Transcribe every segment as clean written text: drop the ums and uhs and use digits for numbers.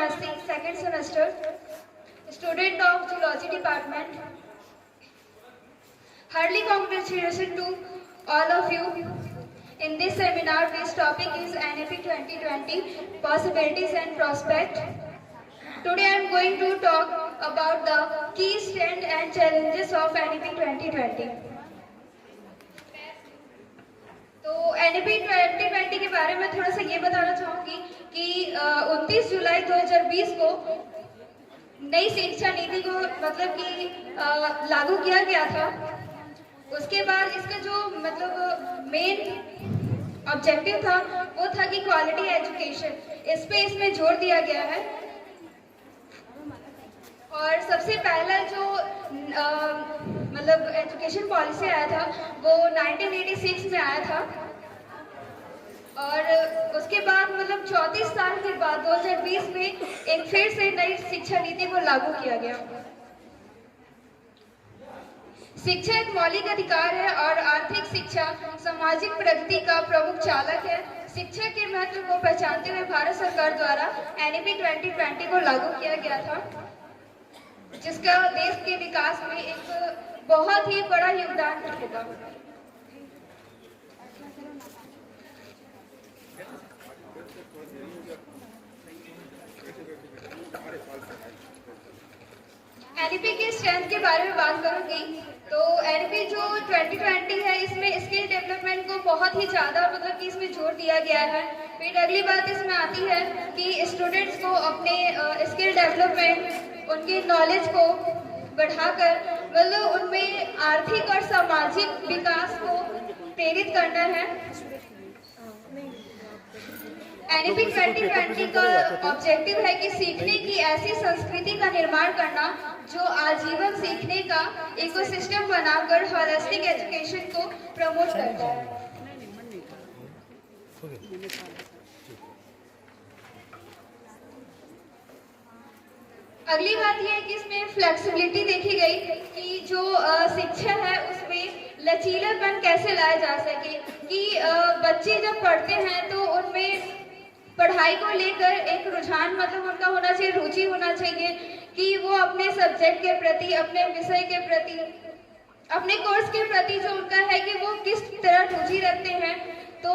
MSc, second semester, student of Zoology Department. Heartily congratulations to all of you. In this seminar, this topic is NAP 2020, Possibilities and Prospect. Today I am going to talk about the key strengths and challenges of NAP 2020. तो NAP 2020 के बारे में थोड़ा सा ये बताना चाहूँगी कि 29 जुलाई 2020 को नई शिक्षा नीति को मतलब कि लागू किया गया था। उसके बाद इसका जो मतलब मेन ऑब्जेक्टिव था वो था कि क्वालिटी एजुकेशन, इस पे इसमें जोर दिया गया है। और सबसे पहला जो मतलब एजुकेशन पॉलिसी आया था वो 1986 में आया था और उसके बाद मतलब 34 साल के बाद 2020 में एक फिर से नई शिक्षा नीति को लागू किया गया। शिक्षा एक मौलिक अधिकार है और आर्थिक शिक्षा सामाजिक प्रगति का प्रमुख चालक है। शिक्षा के महत्व को पहचानते हुए भारत सरकार द्वारा NAP 2020 को लागू किया गया था, जिसका देश के विकास में एक बहुत ही बड़ा योगदान होगा। NAP के स्ट्रेंथ के बारे में बात करूंगी तो NAP जो 2020 है इसमें स्किल डेवलपमेंट को बहुत ही ज़्यादा मतलब कि इसमें जोर दिया गया है। फिर अगली बात इसमें आती है कि स्टूडेंट्स को अपने स्किल डेवलपमेंट, उनके नॉलेज को बढ़ाकर मतलब उनमें आर्थिक और सामाजिक विकास को प्रेरित करना है। NAP 2020 का ऑब्जेक्टिव है कि सीखने की ऐसी संस्कृति का निर्माण करना जो आजीवन सीखने का इकोसिस्टम बनाकर होलिस्टिक एजुकेशन को प्रमोट करता है। अगली बात यह है कि इसमें फ्लेक्सिबिलिटी देखी गई कि जो शिक्षा है उसमें लचीलापन कैसे लाया जा सके कि बच्चे जब पढ़ते हैं तो उनमें पढ़ाई को लेकर एक रुझान मतलब उनका होना चाहिए, रुचि होना चाहिए कि वो अपने सब्जेक्ट के प्रति, अपने विषय के प्रति, अपने कोर्स के प्रति जो उनका है कि वो किस तरह रुचि रखते हैं। तो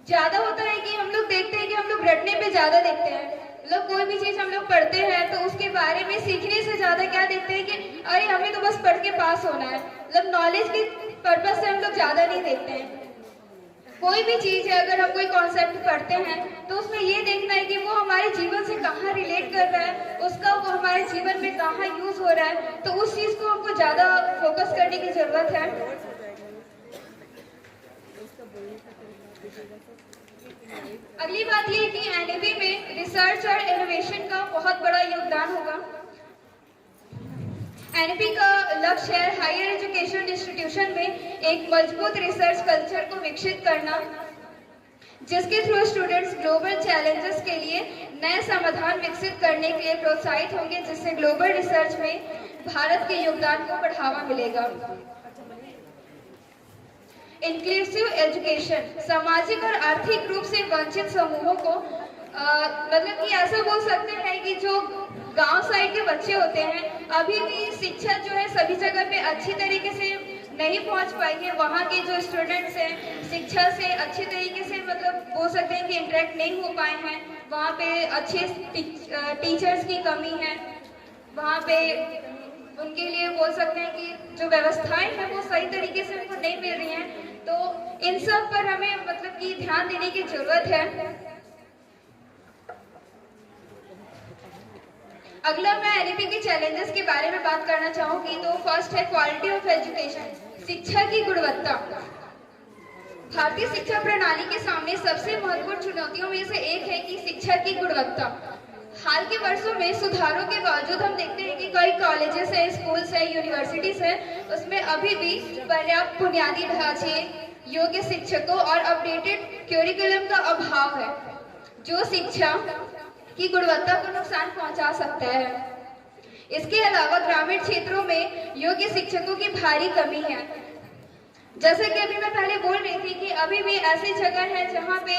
ज़्यादा होता है कि हम लोग देखते हैं कि हम लोग रटने पे ज़्यादा देखते हैं, मतलब कोई भी चीज़ हम लोग पढ़ते हैं तो उसके बारे में सीखने से ज़्यादा क्या देखते हैं कि अरे हमें तो बस पढ़ के पास होना है, मतलब नॉलेज के पर्पज से हम लोग ज़्यादा नहीं देखते हैं। कोई भी चीज़ है अगर हम कोई कॉन्सेप्ट पढ़ते हैं तो उसमें ये देखना है कि वो हमारे जीवन से कहाँ रिलेट कर रहा है, उसका वो हमारे जीवन में कहाँ यूज़ हो रहा है, तो उस चीज़ को हमको ज़्यादा फोकस करने की ज़रूरत है। अगली बात ये कि NAP में रिसर्च और इनोवेशन का बहुत बड़ा योगदान होगा। NAP का लक्ष्य है हायर एजुकेशन इंस्टीट्यूशन में एक मजबूत रिसर्च कल्चर को विकसित करना, जिसके थ्रू स्टूडेंट्स ग्लोबल चैलेंजेस के लिए नए समाधान विकसित करने के लिए प्रोत्साहित होंगे, जिससे ग्लोबल रिसर्च में भारत के योगदान को बढ़ावा मिलेगा। इंक्लूसिव एजुकेशन सामाजिक और आर्थिक रूप से वंचित समूहों को मतलब कि ऐसा बोल सकते हैं कि जो गांव साइड के बच्चे होते हैं अभी भी शिक्षा जो है सभी जगह पे अच्छी तरीके से नहीं पहुंच पाई है। वहाँ के जो स्टूडेंट्स हैं शिक्षा से अच्छी तरीके से मतलब बोल सकते हैं कि इंटरेक्ट नहीं हो पाए हैं। वहाँ पे अच्छे टीचर्स की कमी है, वहाँ पे उनके लिए बोल सकते हैं कि जो व्यवस्थाएं हैं वो सही तरीके से उनको नहीं मिल रही हैं। तो इन सब पर हमें मतलब कि ध्यान देने की जरूरत है। अगला मैं NAP के चैलेंजेस के बारे में बात करना चाहूँगी तो फर्स्ट है क्वालिटी ऑफ एजुकेशन, शिक्षा की गुणवत्ता। भारतीय शिक्षा प्रणाली के सामने सबसे महत्वपूर्ण चुनौतियों में से एक है कि शिक्षा की गुणवत्ता। हाल के वर्षों में सुधारों के बावजूद हम देखते हैं कि कई कॉलेजेस हैं, स्कूल्स हैं, यूनिवर्सिटीज हैं, उसमें अभी भी पर्याप्त बुनियादी ढांचे, योग्य शिक्षकों और अपडेटेड करिकुलम का अभाव है, जो शिक्षा की गुणवत्ता को नुकसान पहुंचा सकता है। इसके अलावा ग्रामीण क्षेत्रों में योग्य शिक्षकों की भारी कमी है। जैसे कि अभी मैं पहले बोल रही थी कि अभी भी ऐसी जगह है जहाँ पे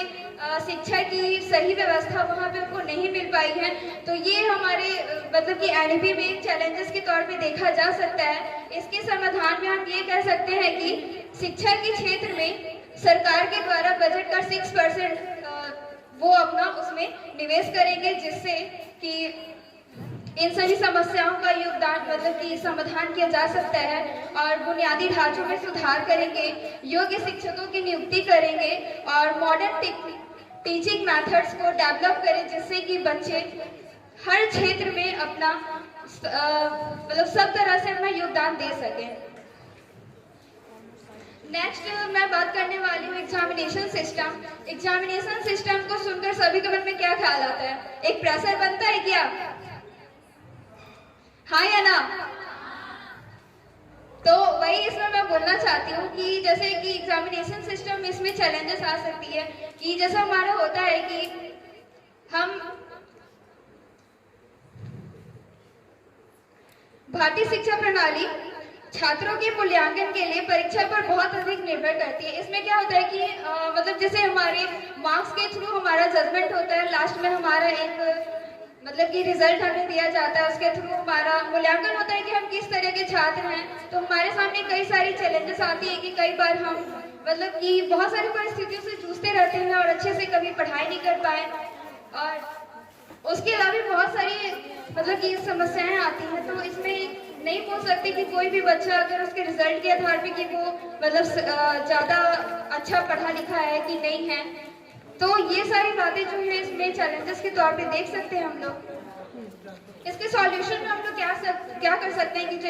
शिक्षा की सही व्यवस्था वहाँ पे उनको नहीं मिल पाई है। तो ये हमारे मतलब कि एनईपी में एक चैलेंजेस के तौर पे देखा जा सकता है। इसके समाधान में हम ये कह सकते हैं कि शिक्षा के क्षेत्र में सरकार के द्वारा बजट का 6% वो अपना उसमें निवेश करेंगे, जिससे कि इन सभी समस्याओं का योगदान मतलब कि समाधान किया जा सकता है। और बुनियादी ढांचों में सुधार करेंगे, योग्य शिक्षकों की नियुक्ति करेंगे और मॉडर्न टीचिंग मेथड्स को डेवलप करें, जिससे कि बच्चे हर क्षेत्र में अपना मतलब सब तरह से अपना योगदान दे सकें। नेक्स्ट मैं बात करने वाली हूँ एग्जामिनेशन सिस्टम। एग्जामिनेशन सिस्टम को सुनकर सभी के मन में क्या ख्याल आता है? एक प्रेशर बनता है क्या? हाँ या ना? तो वही इसमें मैं बोलना चाहती हूँ कि जैसे कि एग्जामिनेशन सिस्टम इसमें चैलेंजेस आ सकती है कि जैसा हमारा होता है कि हम भारतीय शिक्षा प्रणाली छात्रों के मूल्यांकन के लिए परीक्षा पर बहुत अधिक निर्भर करती है। इसमें क्या होता है कि मतलब जैसे हमारे मार्क्स के थ्रू हमारा जजमेंट होता है, लास्ट में हमारा एक मतलब कि रिजल्ट हमें दिया जाता है, उसके थ्रू हमारा मूल्यांकन होता है कि हम किस तरह के छात्र हैं। तो हमारे सामने कई सारी चैलेंजेस आती है कि कई बार हम मतलब कि बहुत सारी परिस्थितियों से जूझते रहते हैं और अच्छे से कभी पढ़ाई नहीं कर पाए, और उसके अलावा भी बहुत सारी मतलब कि समस्याएं आती हैं। तो इसमें नहीं बोल सकते कि कोई भी बच्चा अगर उसके रिजल्ट के आधार पे कि वो मतलब ज़्यादा अच्छा पढ़ा लिखा है कि नहीं है। तो ये सारी बातें जो है इसमें चैलेंजेस के तौर पे देख सकते हैं हम लोग। इसके सॉल्यूशन में हम लोग क्या कर सकते हैं कि जो